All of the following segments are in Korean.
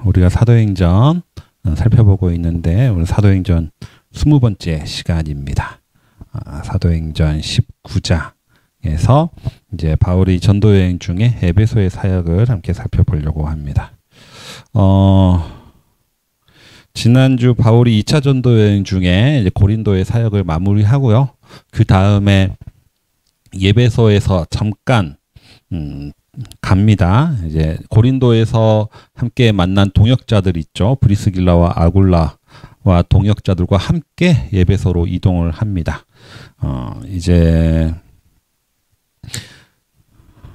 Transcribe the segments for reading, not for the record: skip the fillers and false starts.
우리가 사도행전 살펴보고 있는데 오늘 사도행전 20번째 시간입니다. 사도행전 19장에서 이제 바울이 전도 여행 중에 에베소의 사역을 함께 살펴보려고 합니다. 지난주 바울이 2차 전도 여행 중에 이제 고린도의 사역을 마무리하고요. 그 다음에 에베소에서 잠깐 갑니다. 이제 고린도에서 함께 만난 동역자들 있죠. 브리스길라와 아굴라와 동역자들과 함께 에베소로 이동을 합니다. 이제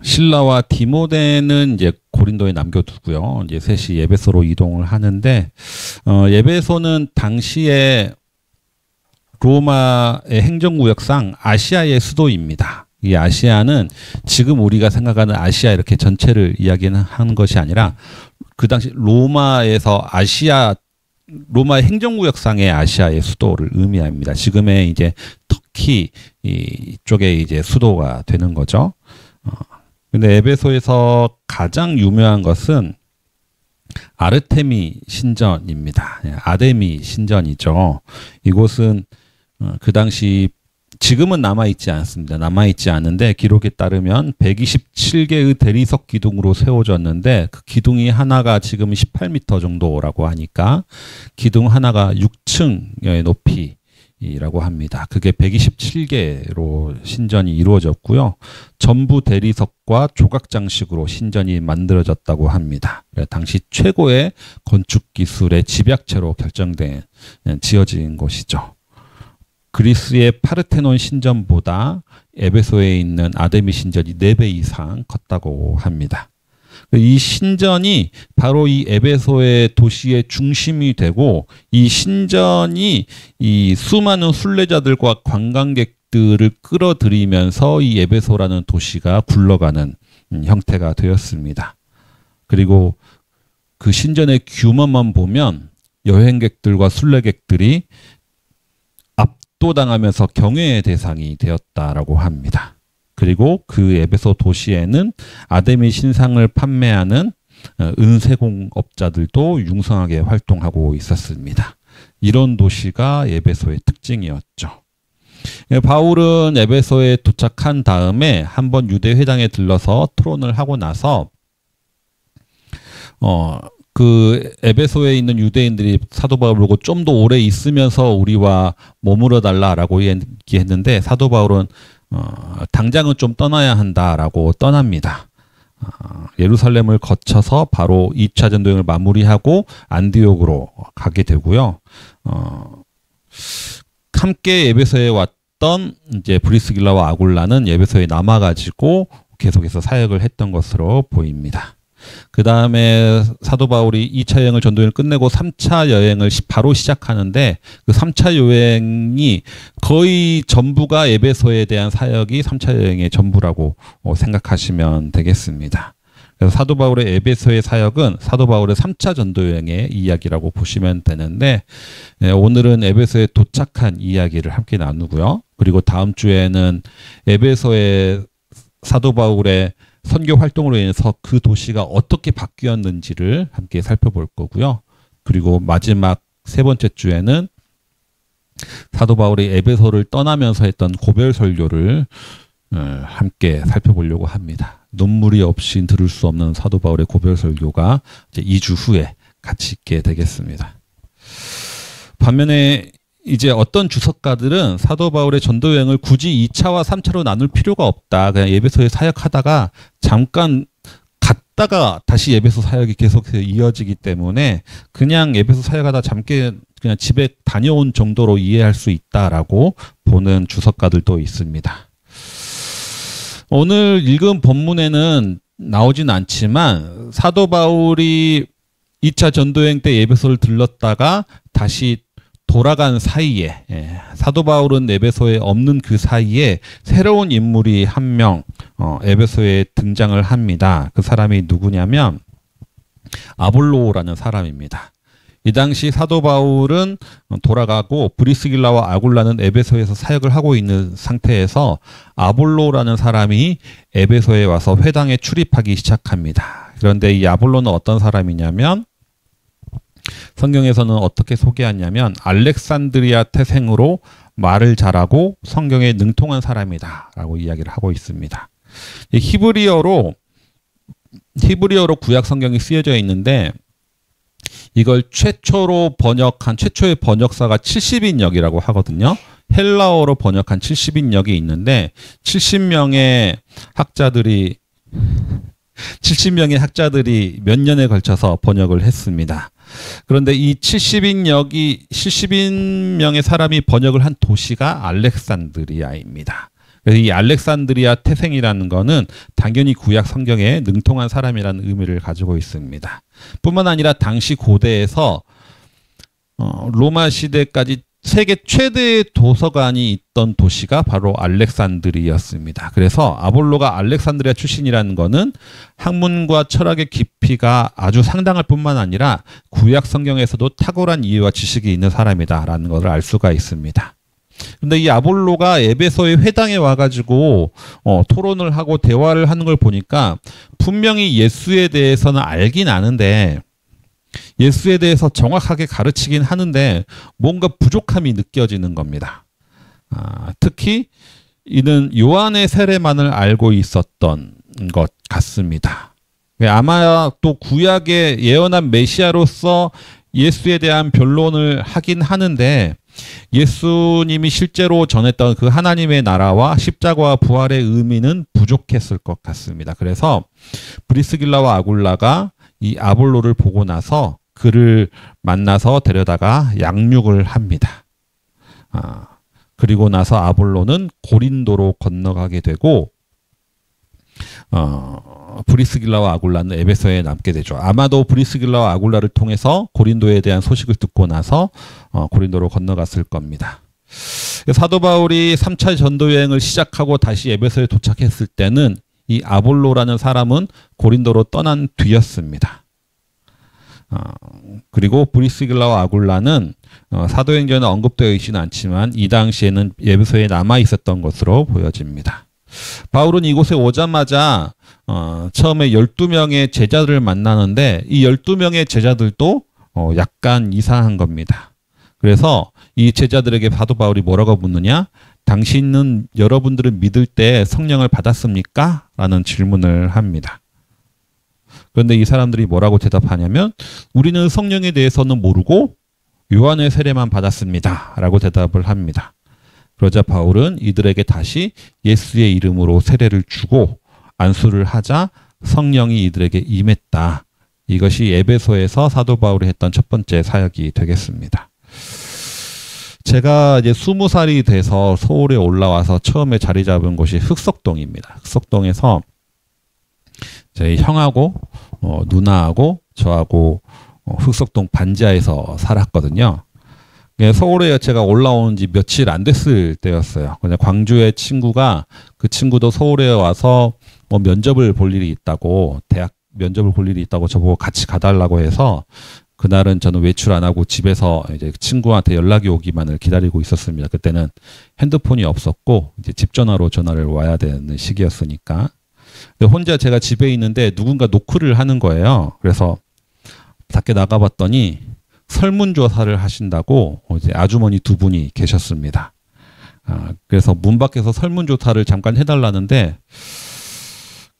실라와 디모데는 이제 고린도에 남겨두고요. 이제 셋이 에베소로 이동을 하는데 에베소는 당시에 로마의 행정구역상 아시아의 수도입니다. 이 아시아는 지금 우리가 생각하는 아시아 이렇게 전체를 이야기하는 것이 아니라 그 당시 로마에서 로마의 행정구역상의 아시아의 수도를 의미합니다. 지금의 이제 터키 이쪽에 이제 수도가 되는 거죠. 근데 에베소에서 가장 유명한 것은 아르테미 신전입니다. 아데미 신전이죠. 이곳은 그 당시 지금은 남아있지 않습니다. 남아있지 않은데 기록에 따르면 127개의 대리석 기둥으로 세워졌는데 그 기둥이 하나가 지금 18m 정도라고 하니까 기둥 하나가 6층의 높이라고 합니다. 그게 127개로 신전이 이루어졌고요. 전부 대리석과 조각장식으로 신전이 만들어졌다고 합니다. 당시 최고의 건축 기술의 집약체로 지어진 곳이죠. 그리스의 파르테논 신전보다 에베소에 있는 아데미 신전이 4배 이상 컸다고 합니다. 이 신전이 바로 이 에베소의 도시의 중심이 되고 이 신전이 이 수많은 순례자들과 관광객들을 끌어들이면서 이 에베소라는 도시가 굴러가는 형태가 되었습니다. 그리고 그 신전의 규모만 보면 여행객들과 순례객들이 압도당하면서 경외의 대상이 되었다라고 합니다. 그리고 그 에베소 도시에는 아데미 신상을 판매하는 은세공업자들도 융성하게 활동하고 있었습니다. 이런 도시가 에베소의 특징이었죠. 바울은 에베소에 도착한 다음에 한번 유대 회당에 들러서 토론을 하고 나서 그 에베소에 있는 유대인들이 사도 바울을 보고 좀 더 오래 있으면서 우리와 머물러 달라라고 얘기했는데 사도 바울은 당장은 좀 떠나야 한다라고 떠납니다. 예루살렘을 거쳐서 바로 2차 전도여행을 마무리하고 안디옥으로 가게 되고요. 함께 에베소에 왔던 이제 브리스길라와 아굴라는 에베소에 남아가지고 계속해서 사역을 했던 것으로 보입니다. 그 다음에 사도 바울이 2차 여행을 전도여행을 끝내고 3차 여행을 바로 시작하는데 그 3차 여행이 거의 전부가 에베소에 대한 사역이 3차 여행의 전부라고 생각하시면 되겠습니다. 그래서 사도 바울의 에베소의 사역은 사도 바울의 3차 전도여행의 이야기라고 보시면 되는데 오늘은 에베소에 도착한 이야기를 함께 나누고요. 그리고 다음 주에는 에베소의 사도 바울의 선교 활동으로 인해서 그 도시가 어떻게 바뀌었는지를 함께 살펴볼 거고요. 그리고 마지막 세 번째 주에는 사도 바울이 에베소를 떠나면서 했던 고별 설교를 함께 살펴보려고 합니다. 눈물이 없이 들을 수 없는 사도 바울의 고별 설교가 이제 2주 후에 같이 있게 되겠습니다. 반면에 이제 어떤 주석가들은 사도 바울의 전도 여행을 굳이 2차와 3차로 나눌 필요가 없다. 그냥 에베소에 사역하다가 잠깐 갔다가 다시 에베소 사역이 계속해서 이어지기 때문에 그냥 에베소 사역하다 잠깐 그냥 집에 다녀온 정도로 이해할 수 있다라고 보는 주석가들도 있습니다. 오늘 읽은 본문에는 나오진 않지만 사도 바울이 2차 전도여행 때 에베소를 들렀다가 다시 돌아간 사이에 사도 바울은 에베소에 없는 그 사이에 새로운 인물이 한 명 에베소에 등장을 합니다. 그 사람이 누구냐면 아볼로라는 사람입니다. 이 당시 사도 바울은 돌아가고 브리스길라와 아굴라는 에베소에서 사역을 하고 있는 상태에서 아볼로라는 사람이 에베소에 와서 회당에 출입하기 시작합니다. 그런데 이 아볼로는 어떤 사람이냐면 성경에서는 어떻게 소개하냐면 알렉산드리아 태생으로 말을 잘하고 성경에 능통한 사람이다 라고 이야기를 하고 있습니다. 히브리어로 구약 성경이 쓰여져 있는데 이걸 최초의 번역사가 70인역이라고 하거든요. 헬라어로 번역한 70인역이 있는데 70명의 학자들이 몇 년에 걸쳐서 번역을 했습니다. 그런데 이 70인명의 사람이 번역을 한 도시가 알렉산드리아입니다. 그래서 이 알렉산드리아 태생이라는 거는 당연히 구약 성경에 능통한 사람이라는 의미를 가지고 있습니다. 뿐만 아니라 당시 고대에서 로마 시대까지 세계 최대의 도서관이 있던 도시가 바로 알렉산드리아였습니다. 그래서 아볼로가 알렉산드리아 출신이라는 거는 학문과 철학의 깊이가 아주 상당할 뿐만 아니라 구약 성경에서도 탁월한 이해와 지식이 있는 사람이다라는 것을 알 수가 있습니다. 근데 이 아볼로가 에베소의 회당에 와가지고 토론을 하고 대화를 하는 걸 보니까 분명히 예수에 대해서는 알긴 아는데 예수에 대해서 정확하게 가르치긴 하는데 뭔가 부족함이 느껴지는 겁니다. 특히 이는 요한의 세례만을 알고 있었던 것 같습니다. 아마 또 구약에 예언한 메시아로서 예수에 대한 변론을 하긴 하는데 예수님이 실제로 전했던 그 하나님의 나라와 십자가와 부활의 의미는 부족했을 것 같습니다. 그래서 브리스길라와 아굴라가 이 아볼로를 보고 나서 그를 만나서 데려다가 양육을 합니다. 그리고 나서 아볼로는 고린도로 건너가게 되고 브리스길라와 아굴라는 에베소에 남게 되죠. 아마도 브리스길라와 아굴라를 통해서 고린도에 대한 소식을 듣고 나서 고린도로 건너갔을 겁니다. 사도 바울이 3차 전도 여행을 시작하고 다시 에베소에 도착했을 때는 이 아볼로라는 사람은 고린도로 떠난 뒤였습니다. 그리고 브리스길라와 아굴라는 사도행전에 언급되어 있지는 않지만 이 당시에는 에베소에 남아 있었던 것으로 보여집니다. 바울은 이곳에 오자마자 처음에 12명의 제자들을 만나는데 이 12명의 제자들도 약간 이상한 겁니다. 그래서 이 제자들에게 사도 바울이 뭐라고 묻느냐? 여러분들은 믿을 때 성령을 받았습니까? 라는 질문을 합니다. 그런데 이 사람들이 뭐라고 대답하냐면 우리는 성령에 대해서는 모르고 요한의 세례만 받았습니다. 라고 대답을 합니다. 그러자 바울은 이들에게 다시 예수의 이름으로 세례를 주고 안수를 하자 성령이 이들에게 임했다. 이것이 에베소에서 사도 바울이 했던 첫 번째 사역이 되겠습니다. 제가 이제 20살이 돼서 서울에 올라와서 처음에 자리 잡은 곳이 흑석동입니다. 흑석동에서 저희 형하고 누나하고 저하고 흑석동 반지하에서 살았거든요. 서울에 제가 올라온 지 며칠 안 됐을 때였어요. 그냥 광주의 친구가 그 친구도 서울에 와서 뭐 면접을 볼 일이 있다고 대학 면접을 볼 일이 있다고 저보고 같이 가달라고 해서 그날은 저는 외출 안 하고 집에서 이제 친구한테 연락이 오기만을 기다리고 있었습니다. 그때는 핸드폰이 없었고 이제 집 전화로 전화를 와야 되는 시기였으니까. 근데 혼자 제가 집에 있는데 누군가 노크를 하는 거예요. 그래서 밖에 나가봤더니 설문조사를 하신다고 이제 아주머니 두 분이 계셨습니다. 그래서 문 밖에서 설문조사를 잠깐 해달라는데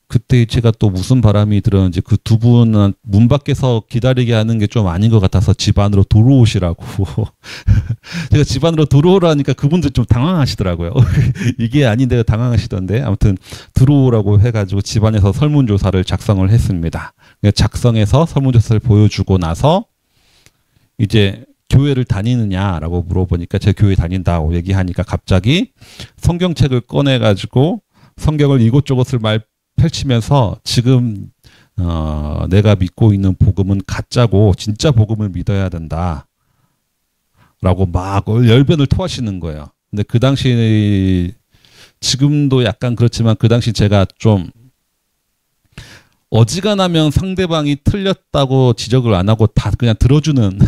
그때 제가 또 무슨 바람이 들었는지 그 두 분은 문 밖에서 기다리게 하는 게 좀 아닌 것 같아서 집 안으로 들어오시라고 제가 집 안으로 들어오라니까 그분들 좀 당황하시더라고요. 이게 아닌데 당황하시던데 아무튼 들어오라고 해가지고 집 안에서 설문조사를 작성을 했습니다. 작성해서 설문조사를 보여주고 나서 이제 교회를 다니느냐라고 물어보니까 제가 교회 다닌다고 얘기하니까 갑자기 성경책을 꺼내가지고 성경을 이곳저곳을 펼치면서 지금 내가 믿고 있는 복음은 가짜고 진짜 복음을 믿어야 된다 라고 막 열변을 토하시는 거예요. 근데 그 당시 지금도 약간 그렇지만 그 당시 제가 좀 어지간하면 상대방이 틀렸다고 지적을 안 하고 다 그냥 들어주는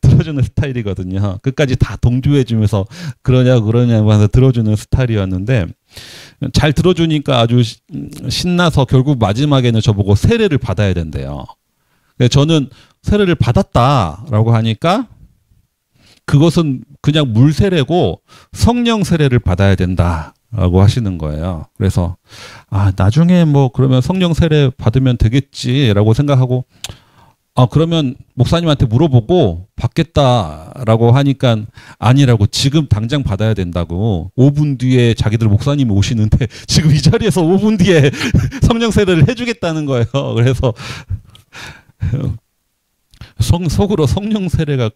들어주는 스타일이거든요. 끝까지 다 동조해주면서 그러냐고 하면서 들어주는 스타일이었는데 잘 들어주니까 아주 신나서 결국 마지막에는 저보고 세례를 받아야 된대요. 저는 세례를 받았다라고 하니까 그것은 그냥 물 세례고 성령 세례를 받아야 된다라고 하시는 거예요. 그래서 나중에 뭐 그러면 성령 세례 받으면 되겠지라고 생각하고 그러면 목사님한테 물어보고 받겠다라고 하니까 아니라고, 지금 당장 받아야 된다고. 5분 뒤에 자기들 목사님이 오시는데 지금 이 자리에서 5분 뒤에 성령 세례를 해주겠다는 거예요. 그래서 속으로 성령 세례가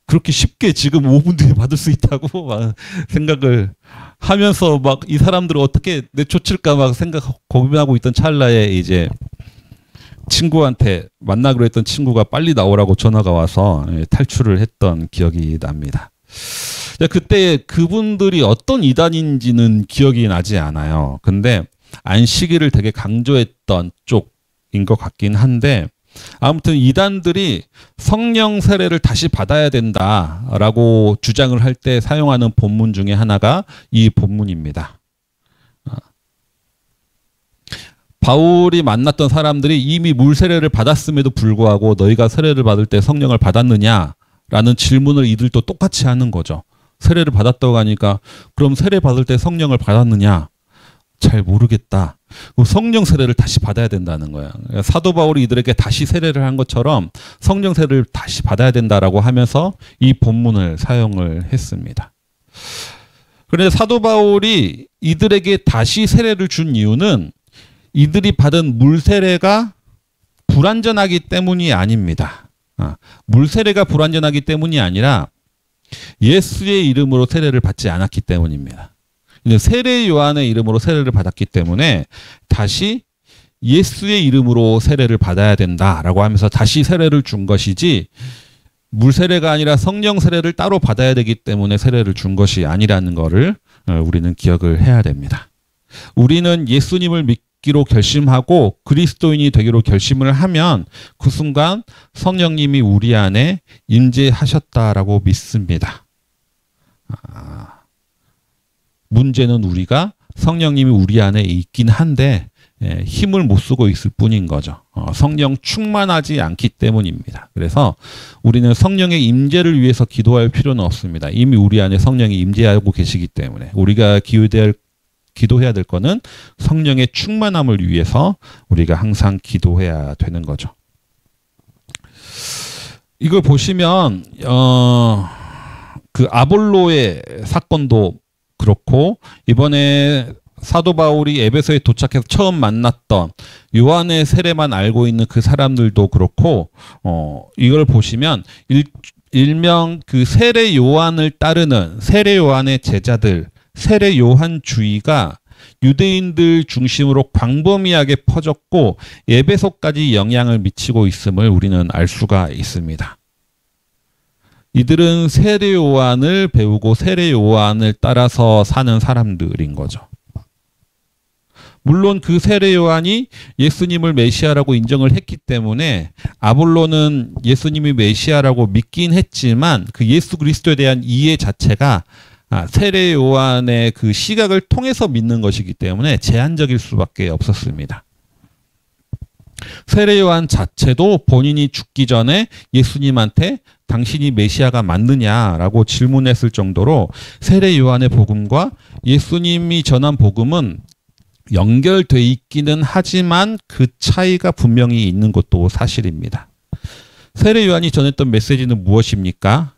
그렇게 쉽게 지금 5분 뒤에 받을 수 있다고 막 생각을 하면서 막 이 사람들을 어떻게 내쫓을까 막 고민하고 있던 찰나에 이제 친구한테, 만나기로 했던 친구가 빨리 나오라고 전화가 와서 탈출을 했던 기억이 납니다. 그때 그분들이 어떤 이단인지는 기억이 나지 않아요. 근데 안식일을 되게 강조했던 쪽인 것 같긴 한데, 아무튼 이단들이 성령 세례를 다시 받아야 된다라고 주장을 할 때 사용하는 본문 중에 하나가 이 본문입니다. 바울이 만났던 사람들이 이미 물 세례를 받았음에도 불구하고 너희가 세례를 받을 때 성령을 받았느냐라는 질문을 이들도 똑같이 하는 거죠. 세례를 받았다고 하니까 그럼 세례 받을 때 성령을 받았느냐? 잘 모르겠다. 성령 세례를 다시 받아야 된다는 거야. 사도 바울이 이들에게 다시 세례를 한 것처럼 성령 세례를 다시 받아야 된다라고 하면서 이 본문을 사용을 했습니다. 그런데 사도 바울이 이들에게 다시 세례를 준 이유는 이들이 받은 물 세례가 불완전하기 때문이 아닙니다. 물 세례가 불완전하기 때문이 아니라 예수의 이름으로 세례를 받지 않았기 때문입니다. 세례 요한의 이름으로 세례를 받았기 때문에 다시 예수의 이름으로 세례를 받아야 된다라고 하면서 다시 세례를 준 것이지, 물 세례가 아니라 성령 세례를 따로 받아야 되기 때문에 세례를 준 것이 아니라는 것을 우리는 기억을 해야 됩니다. 우리는 예수님을 믿기로 결심하고 그리스도인이 되기로 결심을 하면 그 순간 성령님이 우리 안에 임재하셨다라고 믿습니다. 문제는 우리가 성령님이 우리 안에 있긴 한데 힘을 못 쓰고 있을 뿐인 거죠. 성령 충만하지 않기 때문입니다. 그래서 우리는 성령의 임재를 위해서 기도할 필요는 없습니다. 이미 우리 안에 성령이 임재하고 계시기 때문에 우리가 기도해야 될 거는 성령의 충만함을 위해서 우리가 항상 기도해야 되는 거죠. 이걸 보시면 그 아볼로의 사건도 그렇고, 이번에 사도 바울이 에베소에 도착해서 처음 만났던 요한의 세례만 알고 있는 그 사람들도 그렇고, 이걸 보시면 일명 그 세례 요한을 따르는 세례 요한의 제자들, 세례 요한주의가 유대인들 중심으로 광범위하게 퍼졌고 에베소까지 영향을 미치고 있음을 우리는 알 수가 있습니다. 이들은 세례 요한을 배우고 세례 요한을 따라서 사는 사람들인 거죠. 물론 그 세례 요한이 예수님을 메시아라고 인정을 했기 때문에 아볼로는 예수님이 메시아라고 믿긴 했지만 그 예수 그리스도에 대한 이해 자체가 세례 요한의 그 시각을 통해서 믿는 것이기 때문에 제한적일 수밖에 없었습니다. 세례 요한 자체도 본인이 죽기 전에 예수님한테 당신이 메시아가 맞느냐라고 질문했을 정도로 세례 요한의 복음과 예수님이 전한 복음은 연결돼 있기는 하지만 그 차이가 분명히 있는 것도 사실입니다. 세례 요한이 전했던 메시지는 무엇입니까?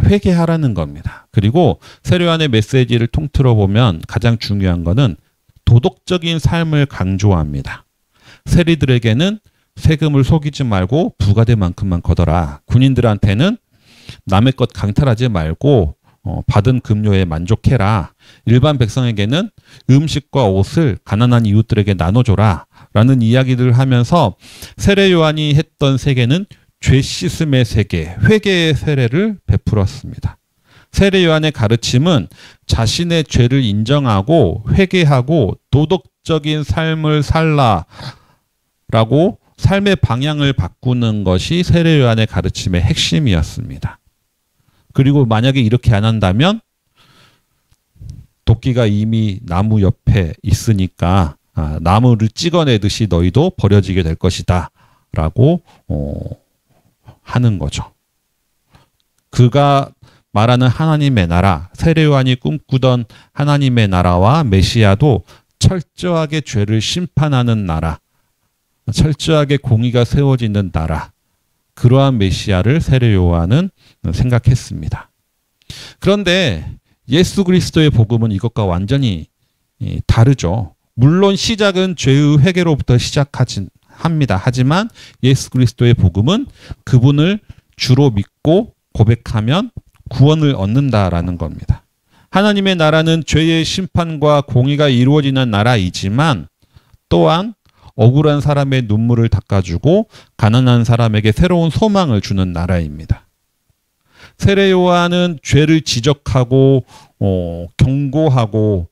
회개하라는 겁니다. 그리고 세례 요한의 메시지를 통틀어 보면 가장 중요한 것은 도덕적인 삶을 강조합니다. 세리들에게는 세금을 속이지 말고 부가된 만큼만 걷어라. 군인들한테는 남의 것 강탈하지 말고 받은 급료에 만족해라. 일반 백성에게는 음식과 옷을 가난한 이웃들에게 나눠줘라. 라는 이야기들을 하면서 세례 요한이 했던 세계는 죄 씻음의 세계, 회개의 세례를 베풀었습니다. 세례 요한의 가르침은 자신의 죄를 인정하고 회개하고 도덕적인 삶을 살라라고 삶의 방향을 바꾸는 것이 세례 요한의 가르침의 핵심이었습니다. 그리고 만약에 이렇게 안 한다면 도끼가 이미 나무 옆에 있으니까 나무를 찍어내듯이 너희도 버려지게 될 것이다 라고 하는 거죠. 그가 말하는 하나님의 나라, 세례 요한이 꿈꾸던 하나님의 나라와 메시아도 철저하게 죄를 심판하는 나라, 철저하게 공의가 세워지는 나라, 그러한 메시아를 세례 요한은 생각했습니다. 그런데 예수 그리스도의 복음은 이것과 완전히 다르죠. 물론 시작은 죄의 회개로부터 시작하진 합니다. 하지만 예수 그리스도의 복음은 그분을 주로 믿고 고백하면 구원을 얻는다라는 겁니다. 하나님의 나라는 죄의 심판과 공의가 이루어지는 나라이지만 또한 억울한 사람의 눈물을 닦아주고 가난한 사람에게 새로운 소망을 주는 나라입니다. 세례 요한은 죄를 지적하고 경고하고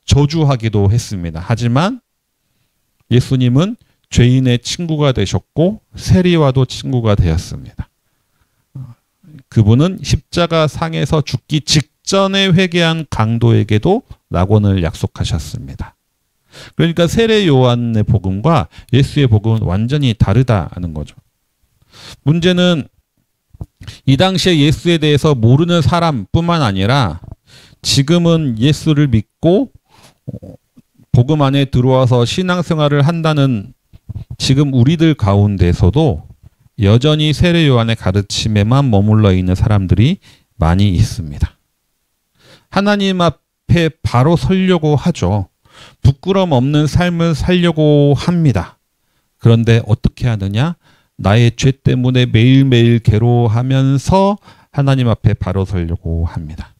저주하기도 했습니다. 하지만 예수님은 죄인의 친구가 되셨고 세리와도 친구가 되었습니다. 그분은 십자가 상에서 죽기 직전에 회개한 강도에게도 낙원을 약속하셨습니다. 그러니까 세례 요한의 복음과 예수의 복음은 완전히 다르다는 거죠. 문제는 이 당시에 예수에 대해서 모르는 사람뿐만 아니라 지금은 예수를 믿고 복음 안에 들어와서 신앙생활을 한다는 지금 우리들 가운데서도 여전히 세례 요한의 가르침에만 머물러 있는 사람들이 많이 있습니다. 하나님 앞에 바로 서려고 하죠. 부끄럼 없는 삶을 살려고 합니다. 그런데 어떻게 하느냐? 나의 죄 때문에 매일매일 괴로워하면서 하나님 앞에 바로 서려고 합니다.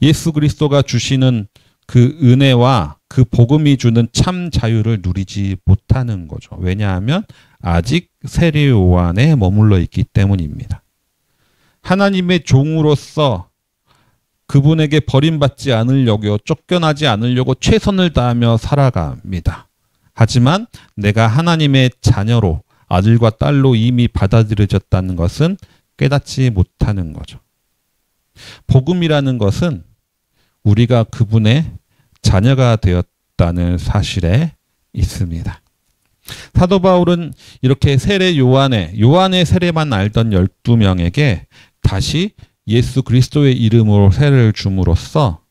예수 그리스도가 주시는 그 은혜와 그 복음이 주는 참 자유를 누리지 못하는 거죠. 왜냐하면 아직 세례 요한에 머물러 있기 때문입니다. 하나님의 종으로서 그분에게 버림받지 않으려고, 쫓겨나지 않으려고 최선을 다하며 살아갑니다. 하지만 내가 하나님의 자녀로, 아들과 딸로 이미 받아들여졌다는 것은 깨닫지 못하는 거죠. 복음이라는 것은 우리가 그분의 자녀가 되었다는 사실에 있습니다. 사도 바울은 이렇게 세례 요한의 세례만 알던 12명에게 다시 예수 그리스도의 이름으로 세례를 줌으로써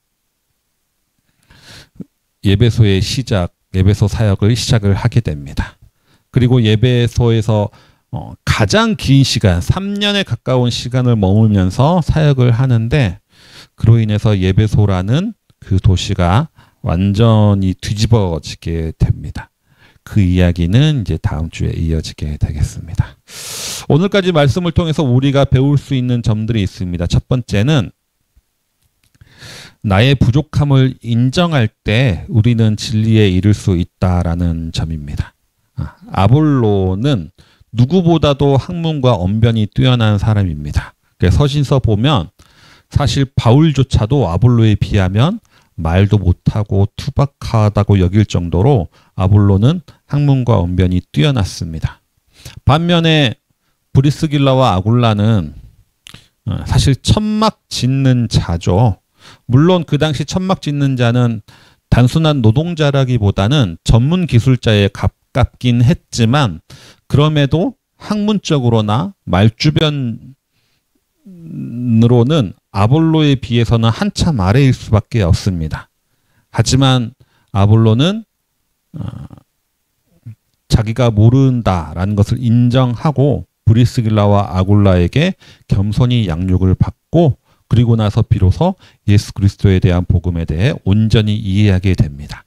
예배소의 예배소 사역을 시작을 하게 됩니다. 그리고 예배소에서 가장 긴 시간, 3년에 가까운 시간을 머물면서 사역을 하는데 그로 인해서 예배소라는 그 도시가 완전히 뒤집어지게 됩니다. 그 이야기는 이제 다음 주에 이어지게 되겠습니다. 오늘까지 말씀을 통해서 우리가 배울 수 있는 점들이 있습니다. 첫 번째는 나의 부족함을 인정할 때 우리는 진리에 이를 수 있다라는 점입니다. 아볼로는 누구보다도 학문과 언변이 뛰어난 사람입니다. 서신서 보면 사실 바울조차도 아볼로에 비하면 말도 못하고 투박하다고 여길 정도로 아볼로는 학문과 언변이 뛰어났습니다. 반면에 브리스길라와 아굴라는 사실 천막 짓는 자죠. 물론 그 당시 천막 짓는 자는 단순한 노동자라기보다는 전문 기술자에 가깝긴 했지만 그럼에도 학문적으로나 말주변으로는 아볼로에 비해서는 한참 아래일 수밖에 없습니다. 하지만 아볼로는 자기가 모른다라는 것을 인정하고 브리스길라와 아굴라에게 겸손히 양육을 받고 그리고 나서 비로소 예수 그리스도에 대한 복음에 대해 온전히 이해하게 됩니다.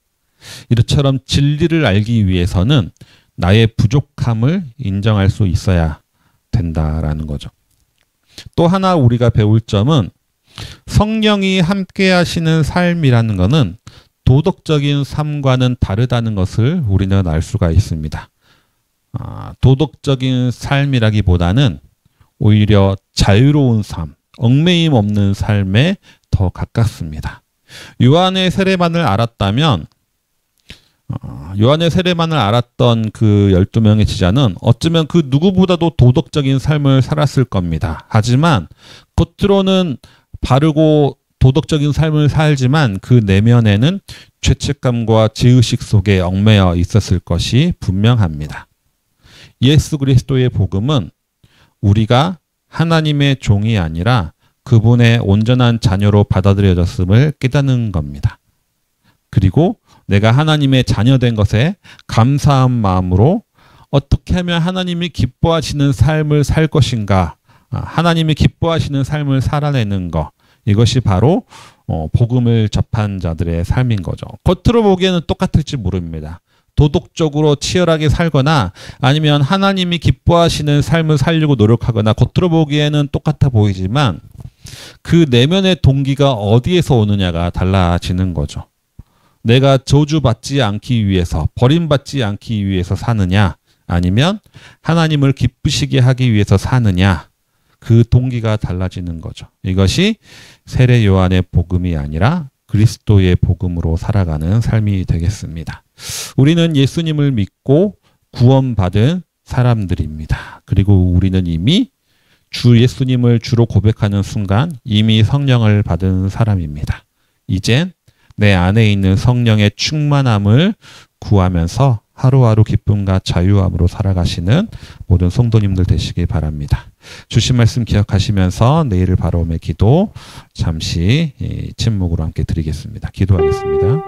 이처럼 진리를 알기 위해서는 나의 부족함을 인정할 수 있어야 된다라는 거죠. 또 하나 우리가 배울 점은 성령이 함께 하시는 삶이라는 것은 도덕적인 삶과는 다르다는 것을 우리는 알 수가 있습니다. 도덕적인 삶이라기보다는 오히려 자유로운 삶, 얽매임 없는 삶에 더 가깝습니다. 요한의 세례만을 알았다면 요한의 세례만을 알았던 그 12명의 제자는 어쩌면 그 누구보다도 도덕적인 삶을 살았을 겁니다. 하지만 겉으로는 바르고 도덕적인 삶을 살지만 그 내면에는 죄책감과 죄의식 속에 얽매여 있었을 것이 분명합니다. 예수 그리스도의 복음은 우리가 하나님의 종이 아니라 그분의 온전한 자녀로 받아들여졌음을 깨닫는 겁니다. 그리고 내가 하나님의 자녀된 것에 감사한 마음으로 어떻게 하면 하나님이 기뻐하시는 삶을 살 것인가, 하나님이 기뻐하시는 삶을 살아내는 것, 이것이 바로 복음을 접한 자들의 삶인 거죠. 겉으로 보기에는 똑같을지 모릅니다. 도덕적으로 치열하게 살거나 아니면 하나님이 기뻐하시는 삶을 살려고 노력하거나 겉으로 보기에는 똑같아 보이지만 그 내면의 동기가 어디에서 오느냐가 달라지는 거죠. 내가 저주받지 않기 위해서, 버림받지 않기 위해서 사느냐, 아니면 하나님을 기쁘시게 하기 위해서 사느냐, 그 동기가 달라지는 거죠. 이것이 세례 요한의 복음이 아니라 그리스도의 복음으로 살아가는 삶이 되겠습니다. 우리는 예수님을 믿고 구원받은 사람들입니다. 그리고 우리는 이미 주 예수님을 주로 고백하는 순간 이미 성령을 받은 사람입니다. 이젠 내 안에 있는 성령의 충만함을 구하면서 하루하루 기쁨과 자유함으로 살아가시는 모든 성도님들 되시길 바랍니다. 주신 말씀 기억하시면서 내일을 바라오며 기도 잠시 침묵으로 함께 드리겠습니다. 기도하겠습니다.